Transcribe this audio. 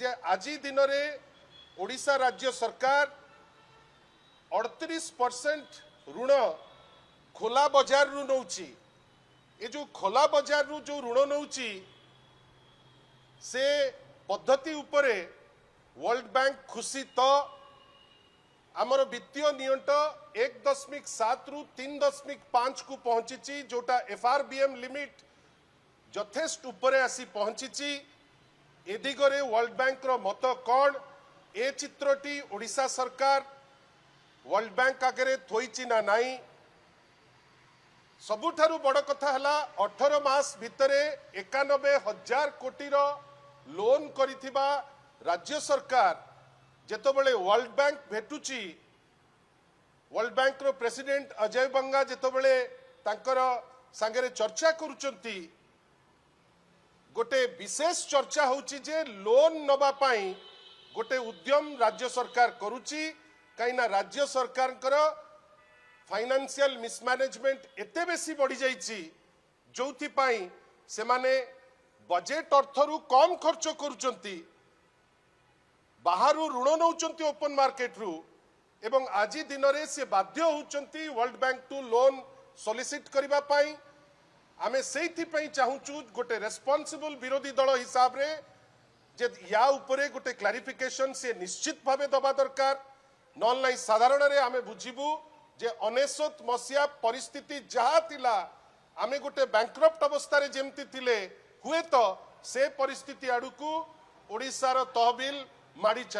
जे आज दिन में ओडिशा राज्य सरकार 38% ऋण खोला बजार रु नौची। ये जो खोला बजार रु जो ऋण नौची से पद्धति उपरे वर्ल्ड बैंक खुशी तो आमर वित्तीय नियंट 1.7 रु 3.5 को पहुंची जोटा FRBM लिमिट यथेष्ट उपरे आसी पहुंची। ए दिगरे वर्ल्ड बैंक रो मत कौन ए चित्रटी ओडिशा सरकार वर्ल्ड बैंक आगे थोईची ना नाई। सबुठारु बड़ कथा हला 18 मास भितरे 91,000 कोटी रो लोन करिथिबा राज्य सरकार जेतबेले वर्ल्ड बैंक भेटुची। वर्ल्ड बैंक रो प्रेसिडेंट अजय बंगा जेतबेले तांकर सांगरे चर्चा करूचंती गोटे विशेष चर्चा होची जे लोन नबा पाई गोटे उद्यम राज्य सरकार करूची। कहीं राज्य सरकार फाइनेंशियल मिसमैनेजमेंट एते बेसी बढ़ी जाइछि जोथि पाई से माने बजेट अर्थरु कम खर्च करूचंती बाहरु ऋण नौचंती ओपन मार्केट रु एवं आज दिन में से बाध्य होचंती World Bank to loan solicit करिबा पाई। आमे सेइथि पई चाहूचु गोटे रेस्पोंसिबल विरोधी दल हिसाब रे जे या उपरे गोटे क्लारिफिकेशन से निश्चित भावे दबा दरकार। नॉन लाई साधारण रे आमे बुझिबु जे 19 मसिया परिस्थिति जहा थिला आमे गोटे बैंकरप्ट अवस्था रे जेमति थिले हुए तो से परिस्थिति आडू को ओडिसा रो तहबिल माड़ी चली।